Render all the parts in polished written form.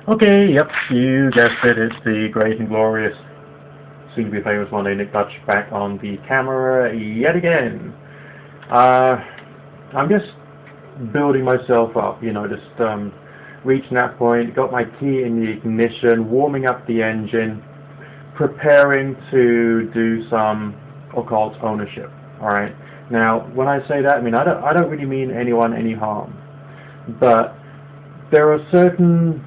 Okay, yep, you guessed it, it's the great and glorious, soon-to-be famous one day Nick Dutch back on the camera yet again. I'm just building myself up, just reaching that point, got my key in the ignition, warming up the engine, preparing to do some occult ownership, alright? Now, when I say that, I don't really mean anyone any harm, but there are certain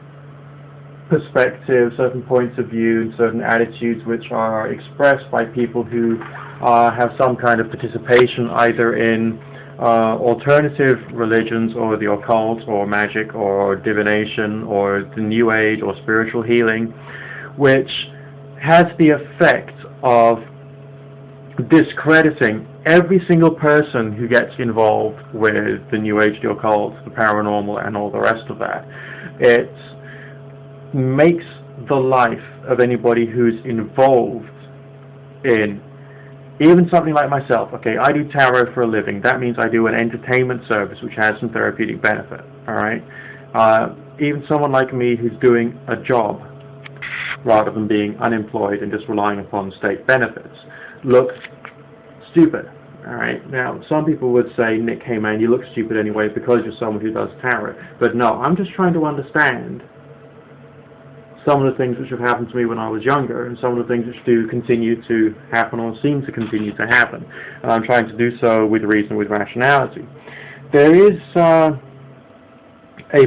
perspectives, certain points of view, and certain attitudes which are expressed by people who have some kind of participation either in alternative religions or the occult or magic or divination or the New Age or spiritual healing, which has the effect of discrediting every single person who gets involved with the New Age, the occult, the paranormal, and all the rest of that. It makes the life of anybody who's involved in even something like myself. Okay, I do tarot for a living. That means I do an entertainment service which has some therapeutic benefit. Alright? Even someone like me who's doing a job rather than being unemployed and just relying upon state benefits looks stupid. Alright, now some people would say, Nick, hey man, you look stupid anyway because you're someone who does tarot. But no, I'm just trying to understand some of the things which have happened to me when I was younger, and some of the things which do continue to happen or seem to continue to happen. And I'm trying to do so with reason, with rationality. There is a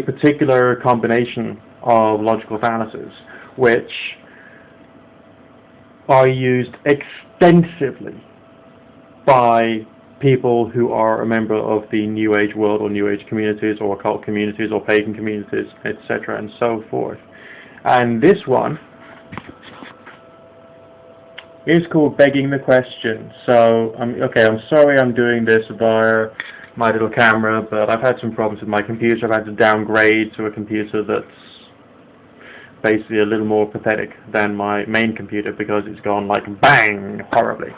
particular combination of logical fallacies which are used extensively by people who are a member of the New Age world or New Age communities or occult communities or pagan communities, etc. and so forth. And this one is called begging the question. So, I'm sorry I'm doing this via my little camera, but I've had some problems with my computer. I've had to downgrade to a computer that's basically a little more pathetic than my main computer because it's gone like bang horribly.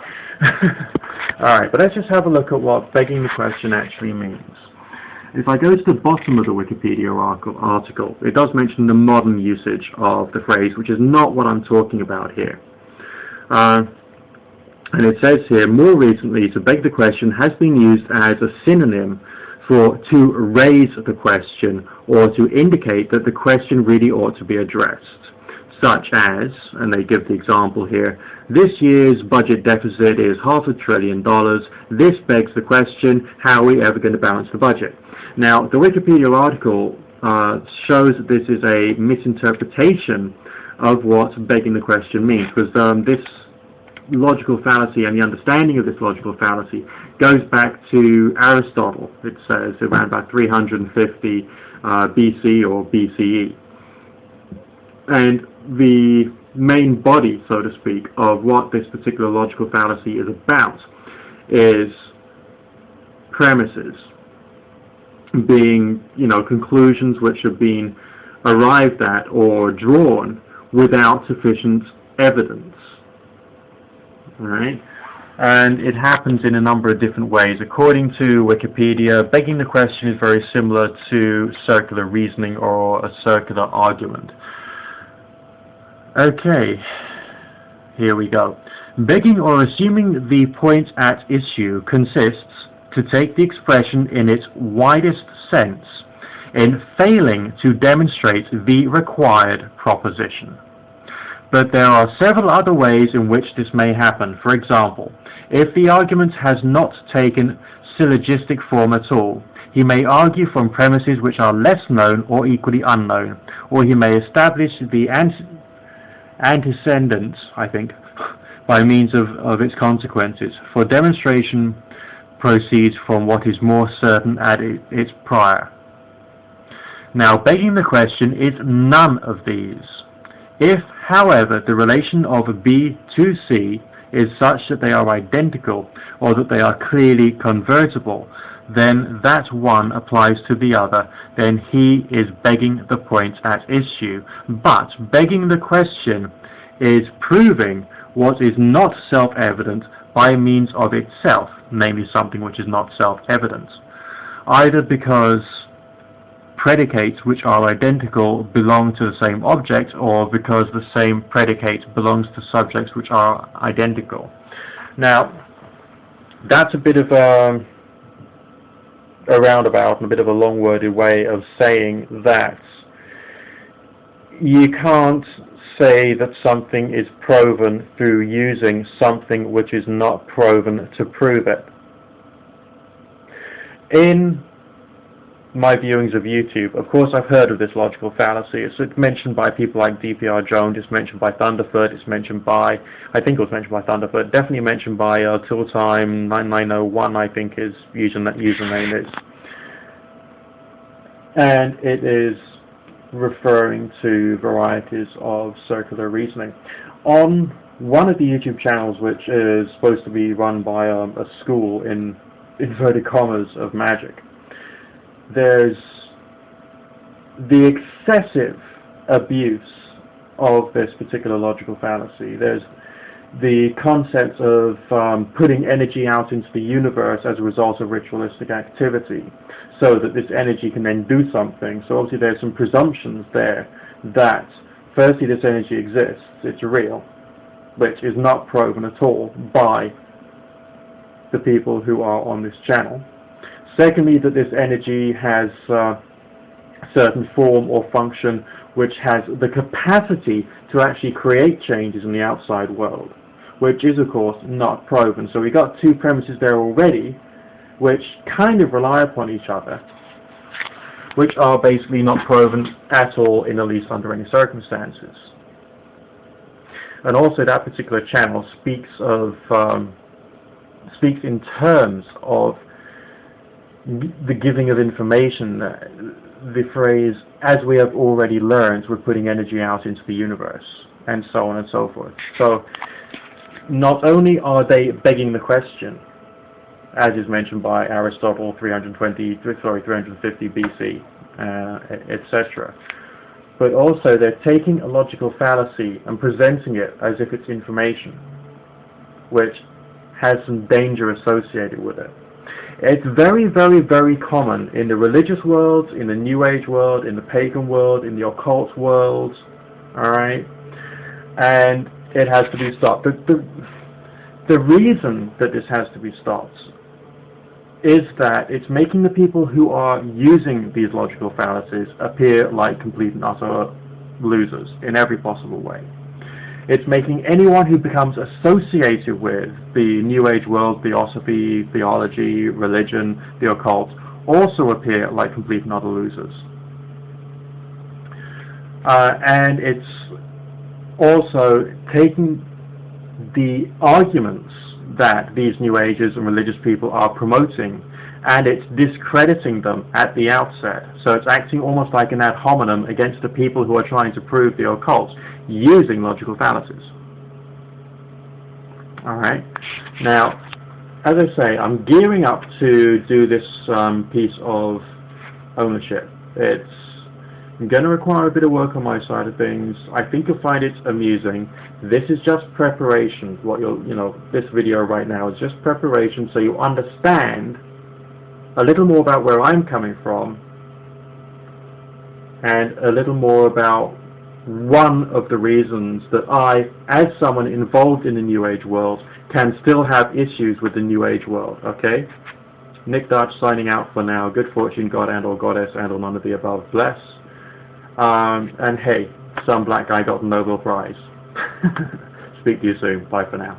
Alright, but let's just have a look at what begging the question actually means. If I go to the bottom of the Wikipedia article, it does mention the modern usage of the phrase, which is not what I'm talking about here. And it says here, more recently, to beg the question has been used as a synonym for to raise the question or to indicate that the question really ought to be addressed, such as, and they give the example here, this year's budget deficit is $500 billion. This begs the question, how are we ever going to balance the budget? Now, the Wikipedia article shows that this is a misinterpretation of what begging the question means, because this logical fallacy and the understanding of this logical fallacy goes back to Aristotle. It says around about 350 BC or BCE. And the main body, so to speak, of what this particular logical fallacy is about is premises, being, conclusions which have been arrived at or drawn without sufficient evidence. Alright? And it happens in a number of different ways. According to Wikipedia, begging the question is very similar to circular reasoning or a circular argument. Okay, here we go. Begging or assuming the point at issue consists, to take the expression in its widest sense, in failing to demonstrate the required proposition. But there are several other ways in which this may happen. For example, if the argument has not taken syllogistic form at all, he may argue from premises which are less known or equally unknown, or he may establish the antecedent, I think, by means of its consequences. For demonstration proceeds from what is more certain at its prior. Now, begging the question is none of these. If, however, the relation of B to C is such that they are identical or that they are clearly convertible, then that one applies to the other, then he is begging the point at issue. But begging the question is proving what is not self-evident by means of itself, namely something which is not self-evident, either because predicates which are identical belong to the same object, or because the same predicate belongs to subjects which are identical. Now, that's a bit of a roundabout and a bit of a long-worded way of saying that you can't say that something is proven through using something which is not proven to prove it. In my viewings of YouTube, of course I've heard of this logical fallacy. It's mentioned by people like DPR Jones, it's mentioned by Thunderfoot, it's mentioned by, I think it was mentioned by Thunderfoot, definitely mentioned by Tooltime9901, I think his username is. And it is referring to varieties of circular reasoning. On one of the YouTube channels, which is supposed to be run by a school in inverted commas of magic, there's the excessive abuse of this particular logical fallacy. There's the concept of putting energy out into the universe as a result of ritualistic activity, so that this energy can then do something. So obviously there's some presumptions there that firstly this energy exists, it's real, which is not proven at all by the people who are on this channel. Secondly, that this energy has a certain form or function which has the capacity to actually create changes in the outside world, which is of course not proven. So we got two premises there already which kind of rely upon each other, which are basically not proven at all, in at least under any circumstances. And also that particular channel speaks in terms of the giving of information. The phrase, as we have already learned, we're putting energy out into the universe, and so on and so forth. So not only are they begging the question, as is mentioned by Aristotle 350 BC, etc., but also they're taking a logical fallacy and presenting it as if it's information, which has some danger associated with it. It's very, very, very common in the religious world, in the New Age world, in the pagan world, in the occult world, alright? And it has to be stopped. The reason that this has to be stopped is that it's making the people who are using these logical fallacies appear like complete and utter losers in every possible way. It's making anyone who becomes associated with the New Age world, theosophy, theology, religion, the occult, also appear like complete and utter losers. And it's also taking the arguments that these New Agers and religious people are promoting, and it's discrediting them at the outset. So it's acting almost like an ad hominem against the people who are trying to prove the occult using logical fallacies. Alright, now, as I say, I'm gearing up to do this piece of ownership. It's going to require a bit of work on my side of things. I think you'll find it amusing. This is just preparation. This video right now is just preparation, so you understand a little more about where I'm coming from and a little more about one of the reasons that I, as someone involved in the New Age world, can still have issues with the New Age world, okay? Nick Dutch signing out for now. Good fortune, God and or Goddess and or none of the above. Bless. And hey, some black guy got the Nobel Prize. Speak to you soon. Bye for now.